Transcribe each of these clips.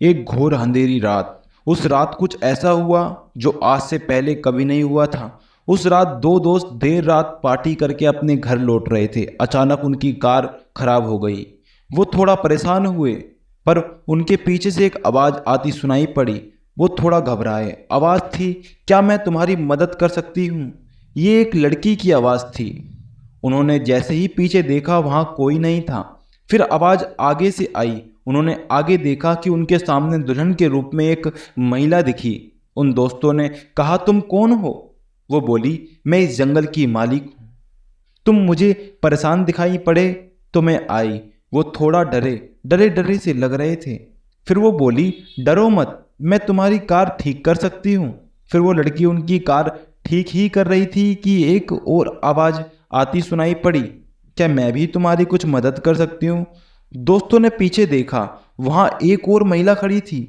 एक घोर अंधेरी रात। उस रात कुछ ऐसा हुआ जो आज से पहले कभी नहीं हुआ था। उस रात दो दोस्त देर रात पार्टी करके अपने घर लौट रहे थे। अचानक उनकी कार खराब हो गई। वो थोड़ा परेशान हुए, पर उनके पीछे से एक आवाज़ आती सुनाई पड़ी। वो थोड़ा घबराए। आवाज़ थी, क्या मैं तुम्हारी मदद कर सकती हूँ? ये एक लड़की की आवाज़ थी। उन्होंने जैसे ही पीछे देखा वहां कोई नहीं था। फिर आवाज आगे से आई। उन्होंने आगे देखा कि उनके सामने दुल्हन के रूप में एक महिला दिखी। उन दोस्तों ने कहा, तुम कौन हो? वो बोली, मैं इस जंगल की मालिक हूँ। तुम मुझे परेशान दिखाई पड़े तो मैं आई। वो थोड़ा डरे डरे डरे से लग रहे थे। फिर वो बोली, डरो मत, मैं तुम्हारी कार ठीक कर सकती हूँ। फिर वो लड़की उनकी कार ठीक ही कर रही थी कि एक और आवाज़ आती सुनाई पड़ी, क्या मैं भी तुम्हारी कुछ मदद कर सकती हूँ? दोस्तों ने पीछे देखा, वहाँ एक और महिला खड़ी थी।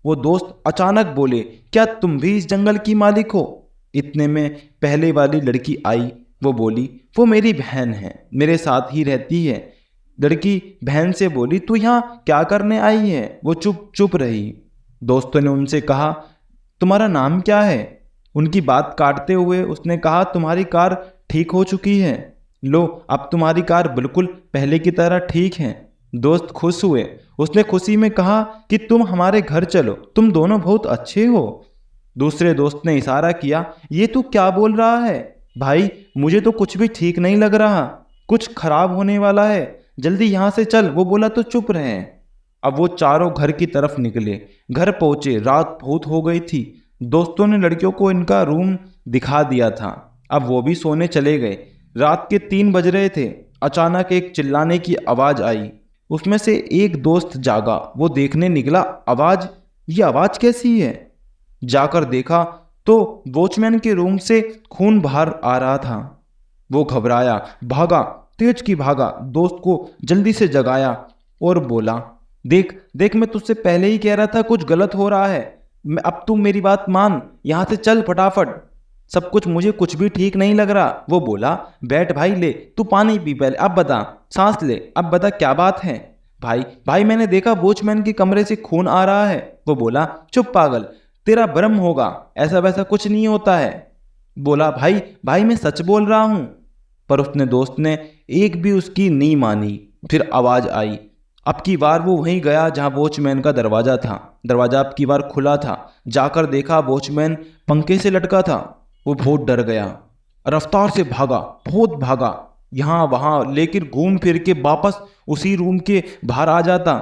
वो दोस्त अचानक बोले, क्या तुम भी इस जंगल की मालिक हो? इतने में पहले वाली लड़की आई। वो बोली, वो मेरी बहन है, मेरे साथ ही रहती है। लड़की बहन से बोली, तू यहाँ क्या करने आई है? वो चुप चुप रही। दोस्तों ने उनसे कहा, तुम्हारा नाम क्या है? उनकी बात काटते हुए उसने कहा, तुम्हारी कार ठीक हो चुकी है। लो, अब तुम्हारी कार बिल्कुल पहले की तरह ठीक है। दोस्त खुश हुए। उसने खुशी में कहा कि तुम हमारे घर चलो, तुम दोनों बहुत अच्छे हो। दूसरे दोस्त ने इशारा किया, ये तू क्या बोल रहा है भाई? मुझे तो कुछ भी ठीक नहीं लग रहा, कुछ खराब होने वाला है, जल्दी यहाँ से चल। वो बोला तो चुप रहे। अब वो चारों घर की तरफ निकले। घर पहुंचे, रात बहुत हो गई थी। दोस्तों ने लड़कियों को इनका रूम दिखा दिया था। अब वो भी सोने चले गए। रात के 3 बज रहे थे। अचानक एक चिल्लाने की आवाज़ आई। उसमें से एक दोस्त जागा। वो देखने निकला, ये आवाज़ कैसी है? जाकर देखा तो वॉचमैन के रूम से खून बाहर आ रहा था। वो घबराया, भागा, तेज की भागा, दोस्त को जल्दी से जगाया और बोला, देख देख, मैं तुझसे पहले ही कह रहा था कुछ गलत हो रहा है। अब तू मेरी बात मान, यहाँ से चल फटाफट। सब कुछ, मुझे कुछ भी ठीक नहीं लग रहा। वो बोला, बैठ भाई, ले तू पानी पी पहले, अब बता, सांस ले, अब बता क्या बात है? भाई भाई मैंने देखा वॉचमैन के कमरे से खून आ रहा है। वो बोला, चुप पागल, तेरा भ्रम होगा, ऐसा वैसा कुछ नहीं होता है। बोला, भाई भाई मैं सच बोल रहा हूँ। पर उसने दोस्त ने एक भी उसकी नहीं मानी। फिर आवाज आई। अब की बार वो वहीं गया जहां वॉचमैन का दरवाजा था। दरवाजा अब की बार खुला था। जाकर देखा वॉचमैन पंखे से लटका था। वो बहुत डर गया, रफ्तार से भागा, बहुत भागा, यहाँ वहाँ, लेकिन घूम फिर के वापस उसी रूम के बाहर आ जाता।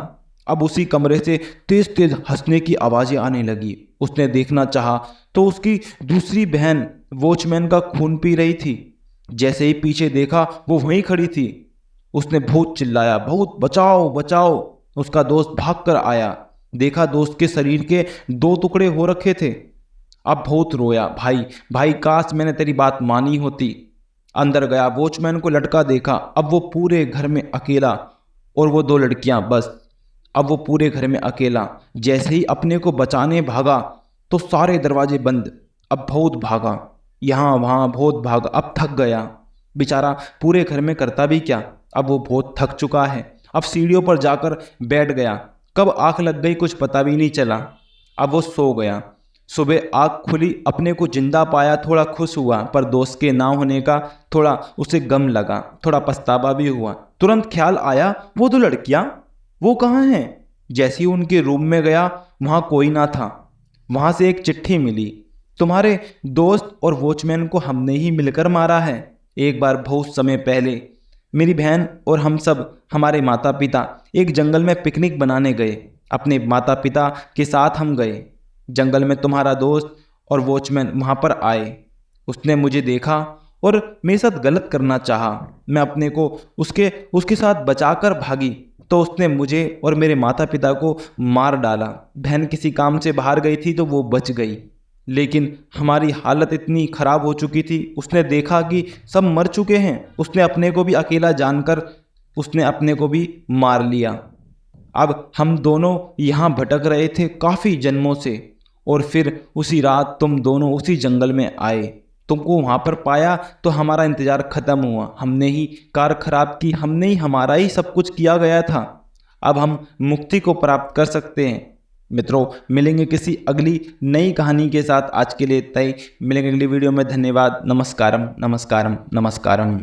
अब उसी कमरे से तेज तेज हंसने की आवाज़ें आने लगी। उसने देखना चाहा तो उसकी दूसरी बहन वॉचमैन का खून पी रही थी। जैसे ही पीछे देखा वो वहीं खड़ी थी। उसने बहुत चिल्लाया, बहुत, बचाओ बचाओ। उसका दोस्त भाग कर आया। देखा दोस्त के शरीर के 2 टुकड़े हो रखे थे। अब बहुत रोया, भाई भाई काश मैंने तेरी बात मानी होती। अंदर गया, वॉचमैन को लटका देखा। अब वो पूरे घर में अकेला, और वो 2 लड़कियां, बस। अब वो पूरे घर में अकेला। जैसे ही अपने को बचाने भागा तो सारे दरवाजे बंद। अब बहुत भागा, यहाँ वहाँ बहुत भागा, अब थक गया बेचारा, पूरे घर में करता भी क्या। अब वो बहुत थक चुका है। अब सीढ़ियों पर जाकर बैठ गया। कब आंख लग गई कुछ पता भी नहीं चला। अब वो सो गया। सुबह आँख खुली, अपने को जिंदा पाया, थोड़ा खुश हुआ, पर दोस्त के ना होने का थोड़ा उसे गम लगा, थोड़ा पछतावा भी हुआ। तुरंत ख्याल आया, वो 2 लड़कियां, वो कहाँ हैं? जैसे ही उनके रूम में गया, वहाँ कोई ना था। वहाँ से एक चिट्ठी मिली, तुम्हारे दोस्त और वॉचमैन को हमने ही मिलकर मारा है। एक बार बहुत समय पहले मेरी बहन और हम सब, हमारे माता पिता एक जंगल में पिकनिक बनाने गए। अपने माता पिता के साथ हम गए जंगल में। तुम्हारा दोस्त और वॉचमैन वहाँ पर आए। उसने मुझे देखा और मेरे साथ गलत करना चाहा। मैं अपने को उसके उसके साथ बचाकर भागी तो उसने मुझे और मेरे माता पिता को मार डाला। बहन किसी काम से बाहर गई थी तो वो बच गई, लेकिन हमारी हालत इतनी खराब हो चुकी थी। उसने देखा कि सब मर चुके हैं। उसने अपने को भी अकेला जानकर उसने अपने को भी मार लिया। अब हम दोनों यहाँ भटक रहे थे काफ़ी जन्मों से, और फिर उसी रात तुम दोनों उसी जंगल में आए। तुमको वहाँ पर पाया तो हमारा इंतज़ार ख़त्म हुआ। हमने ही कार खराब की, हमने ही, हमारा ही सब कुछ किया गया था। अब हम मुक्ति को प्राप्त कर सकते हैं। मित्रों, मिलेंगे किसी अगली नई कहानी के साथ। आज के लिए इतना ही, मिलेंगे अगली वीडियो में। धन्यवाद। नमस्कारम नमस्कारम नमस्कारम।